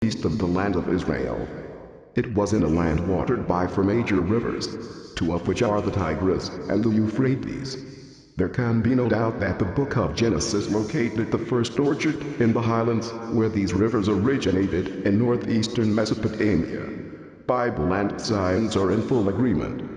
east of the land of Israel. It was in a land watered by four major rivers, two of which are the Tigris and the Euphrates. There can be no doubt that the book of Genesis located the first orchard in the highlands where these rivers originated in northeastern Mesopotamia. Bible and science are in full agreement.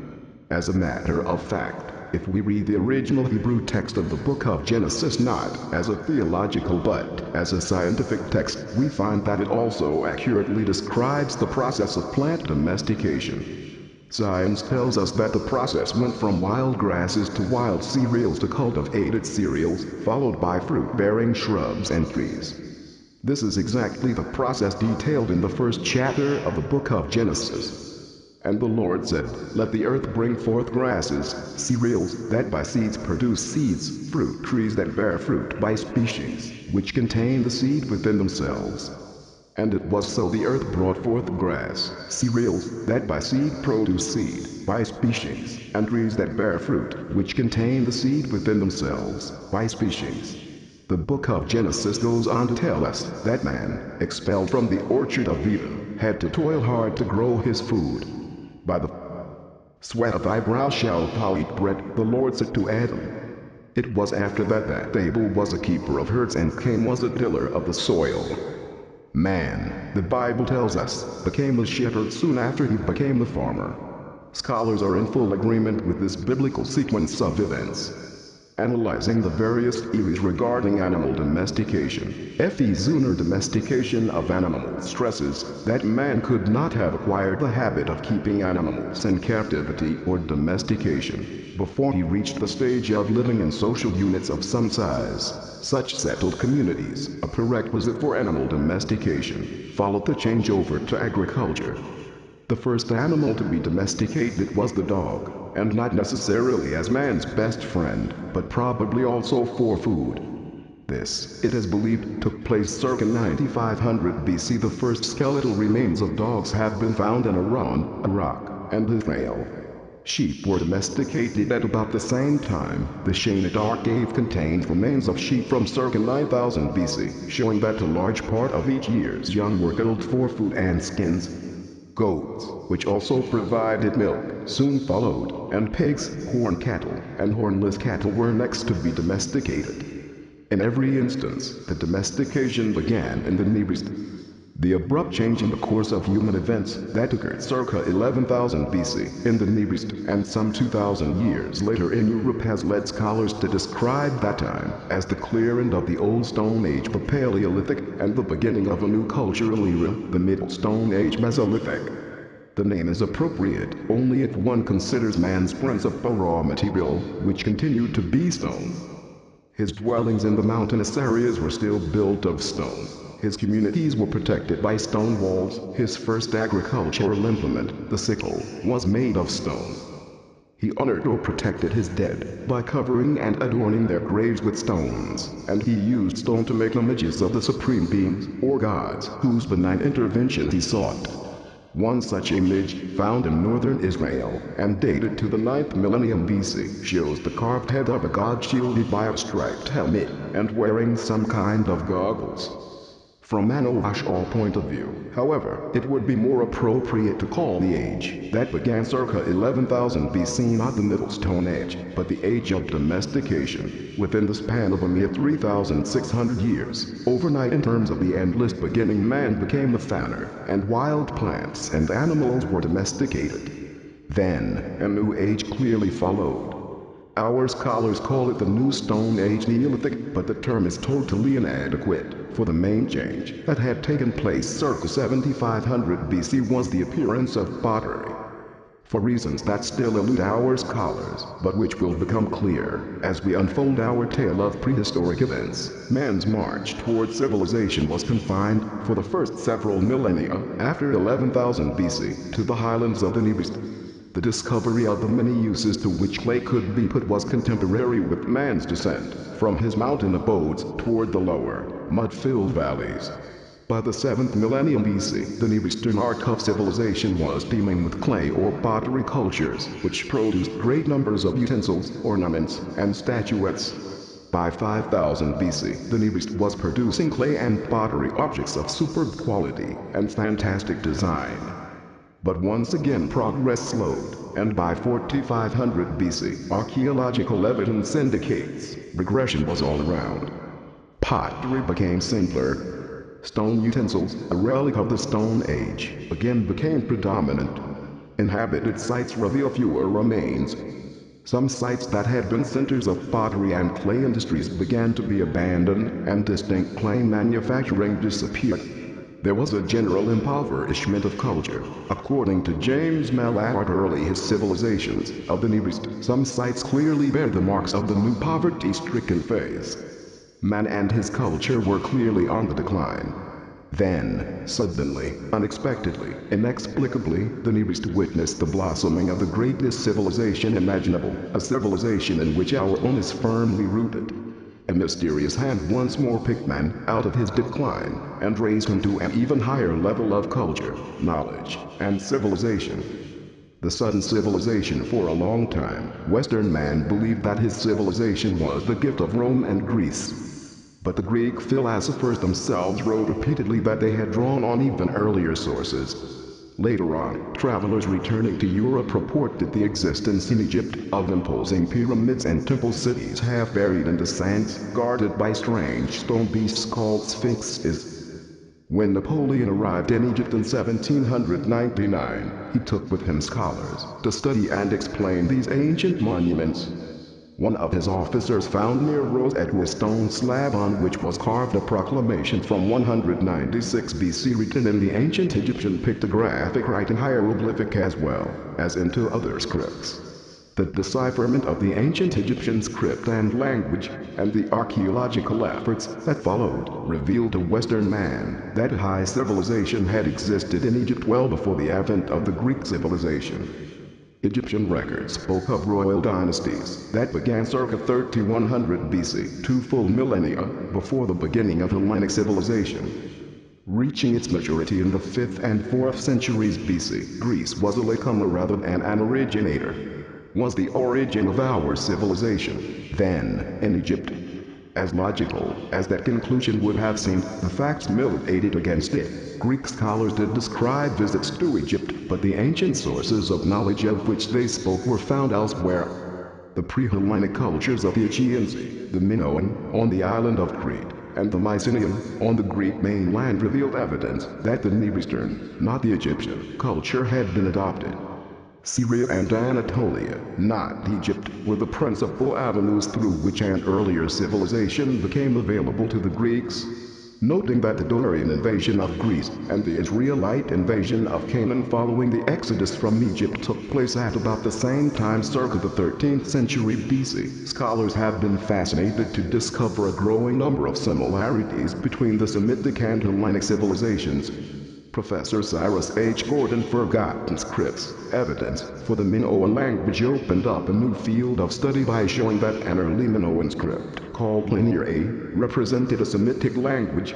As a matter of fact, if we read the original Hebrew text of the book of Genesis not as a theological but as a scientific text, we find that it also accurately describes the process of plant domestication. Science tells us that the process went from wild grasses to wild cereals to cultivated cereals, followed by fruit-bearing shrubs and trees. This is exactly the process detailed in the first chapter of the book of Genesis. And the Lord said, "Let the earth bring forth grasses, cereals that by seeds produce seeds, fruit trees that bear fruit by species, which contain the seed within themselves." And it was so. The earth brought forth grass, cereals that by seed produce seed by species, and trees that bear fruit, which contain the seed within themselves by species. The book of Genesis goes on to tell us that man, expelled from the orchard of Eden, had to toil hard to grow his food. "By the sweat of thy brow shalt thou eat bread," the Lord said to Adam. It was after that Abel was a keeper of herds and Cain was a tiller of the soil. Man, the Bible tells us, became a shepherd soon after he became a farmer. Scholars are in full agreement with this biblical sequence of events. Analyzing the various theories regarding animal domestication, F.E. Zuner domestication of animals stresses that man could not have acquired the habit of keeping animals in captivity or domestication before he reached the stage of living in social units of some size. Such settled communities, a prerequisite for animal domestication, followed the change over to agriculture. The first animal to be domesticated was the dog, and not necessarily as man's best friend, but probably also for food. This, it is believed, took place circa 9500 BC. The first skeletal remains of dogs have been found in Iran, Iraq, and Israel. Sheep were domesticated at about the same time. The Shanidar cave contains remains of sheep from circa 9000 BC, showing that a large part of each year's young were killed for food and skins. Goats, which also provided milk, soon followed, and pigs, horned cattle, and hornless cattle were next to be domesticated. In every instance, the domestication began in the Near East. The abrupt change in the course of human events that occurred circa 11,000 BC in the Near East and some 2,000 years later in Europe has led scholars to describe that time as the clear end of the Old Stone Age, the Paleolithic, and the beginning of a new cultural era, the Middle Stone Age, Mesolithic. The name is appropriate only if one considers man's principal raw material, which continued to be stone. His dwellings in the mountainous areas were still built of stone. His communities were protected by stone walls. His first agricultural implement, the sickle, was made of stone. He honored or protected his dead by covering and adorning their graves with stones, and he used stone to make images of the supreme beings, or gods, whose benign intervention he sought. One such image, found in northern Israel, and dated to the 9th millennium BC, shows the carved head of a god shielded by a striped helmet, and wearing some kind of goggles. From an overall point of view, however, it would be more appropriate to call the age that began circa 11,000 BC not the Middle Stone Age, but the age of domestication, within the span of a mere 3,600 years. Overnight, in terms of the endless beginning, man became the farmer, and wild plants and animals were domesticated. Then, a new age clearly followed. Our scholars call it the New Stone Age, Neolithic, but the term is totally inadequate, for the main change that had taken place circa 7500 BC was the appearance of pottery. For reasons that still elude our scholars, but which will become clear as we unfold our tale of prehistoric events, man's march toward civilization was confined, for the first several millennia after 11,000 BC, to the highlands of the Near East. The discovery of the many uses to which clay could be put was contemporary with man's descent from his mountain abodes toward the lower, mud-filled valleys. By the 7th millennium BC, the Near Eastern arc of civilization was teeming with clay or pottery cultures, which produced great numbers of utensils, ornaments, and statuettes. By 5000 BC, the Near East was producing clay and pottery objects of superb quality and fantastic design. But once again progress slowed, and by 4500 BC, archaeological evidence indicates regression was all around. Pottery became simpler. Stone utensils, a relic of the Stone Age, again became predominant. Inhabited sites reveal fewer remains. Some sites that had been centers of pottery and clay industries began to be abandoned, and distinct clay manufacturing disappeared. There was a general impoverishment of culture. According to James Mallard, early civilizations of the Near East, some sites clearly bear the marks of the new poverty-stricken phase. Man and his culture were clearly on the decline. Then, suddenly, unexpectedly, inexplicably, the Near East witnessed the blossoming of the greatest civilization imaginable, a civilization in which our own is firmly rooted. A mysterious hand once more picked man out of his decline and raised him to an even higher level of culture, knowledge, and civilization. The sudden civilization. For a long time, Western man believed that his civilization was the gift of Rome and Greece. But the Greek philosophers themselves wrote repeatedly that they had drawn on even earlier sources. Later on, travelers returning to Europe reported the existence in Egypt of imposing pyramids and temple cities half buried in the sands, guarded by strange stone beasts called sphinxes. When Napoleon arrived in Egypt in 1799, he took with him scholars to study and explain these ancient monuments. One of his officers found near Rose a stone slab on which was carved a proclamation from 196 BC written in the ancient Egyptian pictographic writing hieroglyphic as well as into other scripts. The decipherment of the ancient Egyptian script and language, and the archaeological efforts that followed, revealed to Western man that a high civilization had existed in Egypt well before the advent of the Greek civilization. Egyptian records spoke of royal dynasties that began circa 3100 BC, 2 full millennia before the beginning of Hellenic civilization. Reaching its maturity in the 5th and 4th centuries BC, Greece was a latecomer rather than an originator. Was the origin of our civilization, then, in Egypt? As logical as that conclusion would have seemed, the facts militated against it. Greek scholars did describe visits to Egypt, but the ancient sources of knowledge of which they spoke were found elsewhere. The pre-Hellenic cultures of the Aegean Sea, the Minoan, on the island of Crete, and the Mycenaean, on the Greek mainland revealed evidence that the Near Eastern, not the Egyptian, culture had been adopted. Syria and Anatolia, not Egypt, were the principal avenues through which an earlier civilization became available to the Greeks. Noting that the Dorian invasion of Greece and the Israelite invasion of Canaan following the exodus from Egypt took place at about the same time circa the 13th century BC, scholars have been fascinated to discover a growing number of similarities between the Semitic and Hellenic civilizations. Professor Cyrus H. Gordon Forgotten Scripts evidence for the Minoan language opened up a new field of study by showing that an early Minoan script, called Linear A, represented a Semitic language.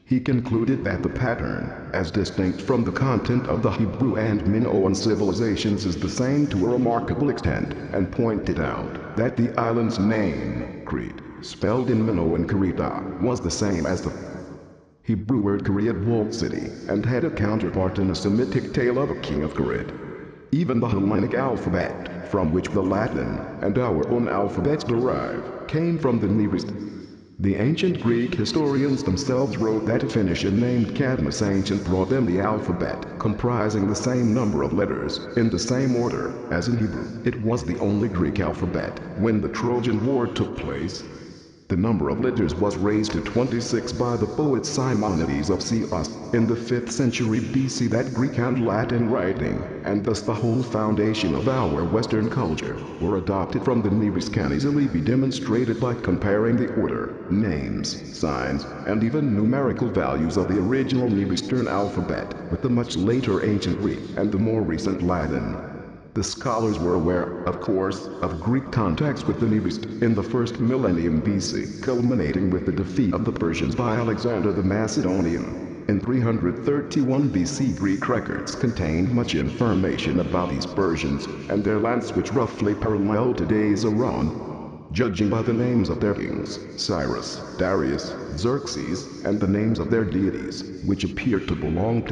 He concluded that the pattern, as distinct from the content of the Hebrew and Minoan civilizations, is the same to a remarkable extent, and pointed out that the island's name, Crete, spelled in Minoan Krita, was the same as the Hebrew word Koread, walled city, and had a counterpart in a Semitic tale of a king of Koread. Even the Hellenic alphabet, from which the Latin and our own alphabets derive, came from the Near East. The ancient Greek historians themselves wrote that a Phoenician named Cadmus Ancient brought them the alphabet, comprising the same number of letters, in the same order, as in Hebrew. It was the only Greek alphabet when the Trojan War took place. The number of letters was raised to 26 by the poet Simonides of Ceos in the 5th century BC. That Greek and Latin writing, and thus the whole foundation of our Western culture, were adopted from the Near East can easily be demonstrated by comparing the order, names, signs, and even numerical values of the original Near Eastern alphabet with the much later ancient Greek and the more recent Latin. The scholars were aware, of course, of Greek contacts with the Near East in the first millennium BC, culminating with the defeat of the Persians by Alexander the Macedonian. In 331 BC, Greek records contained much information about these Persians and their lands, which roughly parallel today's Iran. judging by the names of their kings, Cyrus, Darius, Xerxes, and the names of their deities, which appeared to belong